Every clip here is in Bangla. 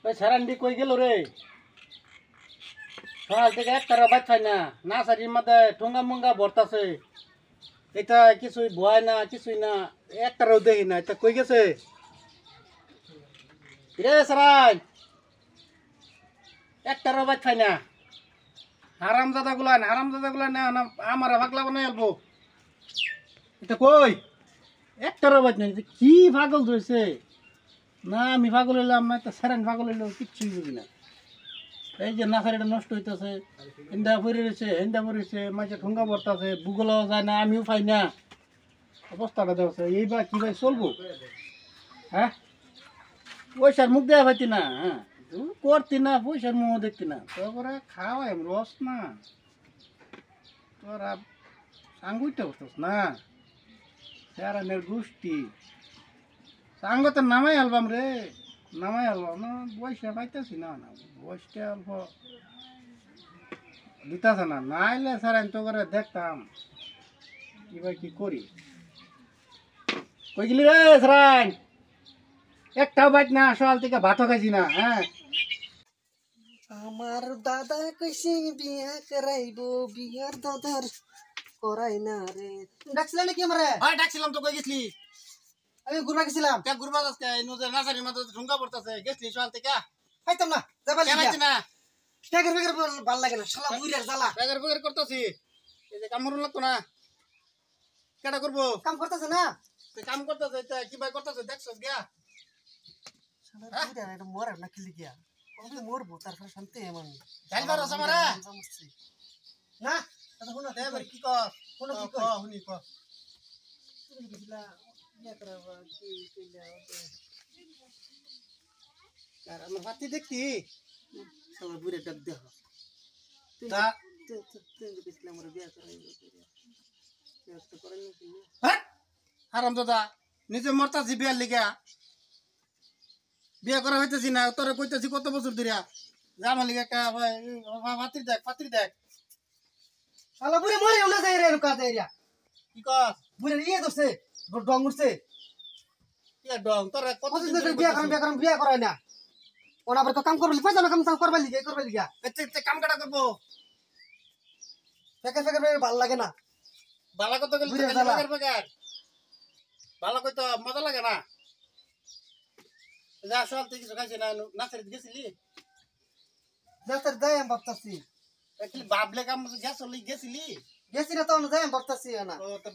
ওই সারান্ডি কই গেল রে? সকাল থেকে একটারও বাচ্চাই না, নার্সারির মধ্যে ঠোঙ্গা মুঙ্গা ভরতাছে। এটা কিছুই ভয় না, কিছুই না, একটারও দেখি না। এটা কই গেছে রে সারাই? একটারও বাচ্চাই না। হারামজাদা গুলা না আমার ভাগলা বানাই আলবো। এটা কই? একটারও বাচ্চা নাই। কি পাগল ধরেছে? না আমি পাগল হইলাম না, একটা সারান পাগল হইলাম, কিচ্ছুই বুঝি না। এই যে নাসারিটা নষ্ট হইতেছে, হিন্দা পরে রয়েছে, মাঝে ঠোঙ্গা পড়তেছে, ভূগোলও যায় না, আমিও পাই না। অবস্থাটা দেখছে, এইবার কি ভাই চলবো? হ্যাঁ, পয়সার মুখ দেওয়া পাইতি না, হ্যাঁ করতি না, পয়সার মুখ দেখতি না, তারপরে খাওয়াই রস না, তোরা সাঙ্গুইতে বসতস না, স্যারানের গোষ্ঠী সাঙ্গতে নামাই আলবাম রে, নামাই আলবাম না, পয়সা পাইতেছি না, বয়সটা অল্প দিতাছে না, নাইলে স্যার আমি তো করে দেখতাম কিভাবে কি করি। কই গেলি রে স্যার? একটাও বাইট না, সকাল থেকে ভাতও খাইছি না। হ্যাঁ, আমার দাদা কইছে বিয়া করাইবো, বিয়ার দাদার করাই না রে। ডাকছিলা নাকি আমারে? হয় ডাকছিলাম তো। কই গেছলি? আমি ঘুরবা গেছিলাম। কে ঘুরবা যাচ্ছে? নার্সারির মধ্যে ঠুঙ্গা পড়তেছে, গেছলি সকাল থেকে? পাইতাম না, যাবা কে পাইছি না? টাকার বেকার ভাল লাগে না, শালা বুইরার জ্বালা। বেগার বেগার করতেছি, এই যে কাম করুন লাগতো না, কেটা করবো? কাম করতেছে না, কাম করতেছে, কি ভাই করতেছে দেখছস গিয়া? শালা বুইরা এটা মরে না কিলি গিয়া। কবে মরবো তারপর শান্তি এমন। ড্রাইভার আছে আমারে না, কথা শুনো দে ভাই, কি কর? শুনো কি ক কই? হুনি ক। তুমি গেছিলা বিয়া করাবা কি কইলা ওতে? আর আমার হাতি দেখতি? শালা বুইরা ডাক দেহ। তা তুই গেছিলা আমারে বিয়া করাইবো কইরা। বিয়া তো করাই না কি? হ্যাঁ, হারাম দাদা নিজে মরতাছি বিয়ার লিগা, বিয়া করা হইতেছি না, তোরে কইতেছি কত বছর ধরে যে আমার লিগা একটা পাত্রী দেখ। শালা বুইরা মরে না যায় রে রুকা যায় রে। কি কর? বুইরা ইয়ে দছে, ডং উঠছে। কি ডং তোরে কত কতদিন দিন ধরে ধরে বিয়া করাই না। ওনা আবার তো কাম করবলি, পয়সা না কাম করবা লিগা। এতে কাম কাটা করবো? ফেকে ভাল লাগে না। বালা কত গেল বুইরা জ্বালা। ভালো কইতো মজা লাগে না। যা সব থেকে কিছু খাইছি না, নার্সারিতে গেছিলি? যাতে যাই আমি ভাবতাছি। একলি বাবলে কাম গেছিলি? গেছি না তো যাই আমি ভাবতাছি না। ও তো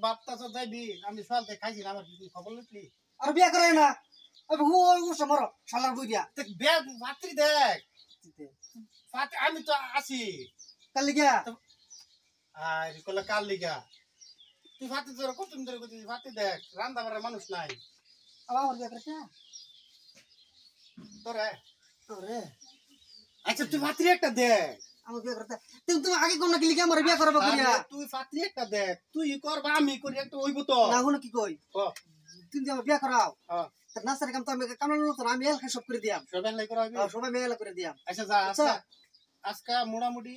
বাপটা তো যাইবি, আমি সব খাইছি না, আমার কিছু খবর লিখলি? আর বিয়া করাই না। আবে হু উঠছে মরো শালার বুইরা। ব্যাগ পাত্রী দেখ, আমি তো আছি। কাল লিগা আর কলে কার লিগা তুই ভাতি তোর কতদিন ধরে করছিস? ভাতি দেখ, রান্না বাড়ার মানুষ নাই আমার বিয়া করছে। তোরে। আরে আচ্ছা তুই ভাতির একটা দেখ। আমার বিয়া করতে তুমি আগে কোন না কি লিগা আমার বিয়া করবা কইরা। তুই ভাতির একটা দেখ, তুই করবা আমি করি একটা হইব তো। না হলো কি কই? ও তুমি আমার বিয়া করাও। হ্যাঁ, তা নাসারে কাম তো আমি কাম না তো আমি এলকা সব করে দিয়াম। সবাই লাই করা হইবি। সবাই মেলা করে দিয়াম। আচ্ছা যা, আচ্ছা আজকা মোটামুটি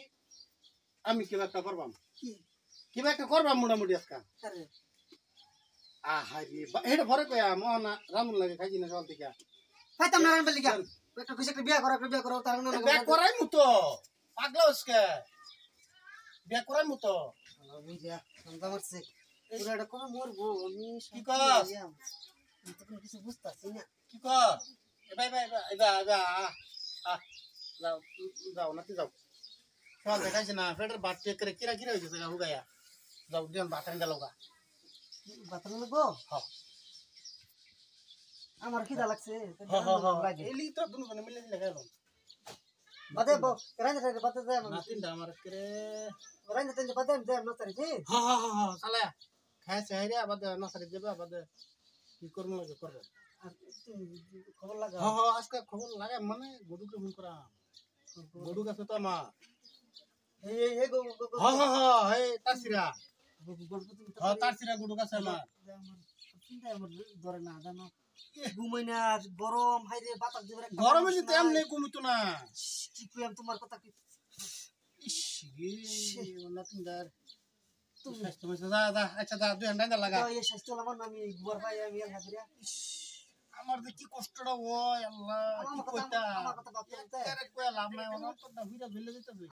আমি কিবা একটা করবাম, কি কিবা একটা করবাম মোটামুটি আজকা। আরে আহারি এটা ভরে কয়া মোহনা রামুন লাগে খাইছি না সকাল থেকে। পাইতাম না রান লিগা। একটা কইছে একটা বিয়া করো তার না ব্যাগ করাই মুতো পাগলা হইছে, ব্যাগ করাই মুতো। বুইরা সন্ধ্যা মারছে। পুরাটা কোন মরবো আমি কি কস? আমি তো কিছু বুঝতাছি না। কি কর? এবার যাও যাও না তুই যাও, সকাল দেখাইছে না পেটের ভাত চেক করে কিরা কিরা হয়ে গেছে হুগাইয়া। যাও দিন ভাত রান্না লগা। বাতান লাগবো? হ্যাঁ আমার খিদা লাগছে। লাগে এলি তো দুজনে মিলে দিলে খাইলাম। বাদে রাইন্দা বাদে যায় না তিনটা আমার করে। রাইন্দা তেন বাদে যায় না তারে জি হ্যাঁ সালা খাইছে হাইরে আবার নাসারি দেবে আবার কি করবো লাগে করবে। খবর লাগা হ্যাঁ আজকে খবর লাগে মানে গরুকে ফোন করা, গরু আছে তো আমার। এই গো হ্যাঁ এই তাসিরা, হ্যাঁ তাসিরা গরু আছে আমার। চিন্তা আমার ধরে না জানো ঘুমাই না গরম হাইরে বাতাস দিবে গরমে যদি এমনি কমিতো না। কি কইম তোমার কথা কি ইস রে নাতিনদার তুই স্বাস্থ্য যা যা। আচ্ছা যা দুই ঘন্টা লাগা। এই স্বাস্থ্য আমার আমি গোর ভাই আমি এল হাজিরা আমার যে কি কষ্টটা হয় আল্লাহ কি কইতা আমার কথা ভাবতে এর কইয়া লাভ নাই আমার তো না ভিড়া ঝুলে দিতেছে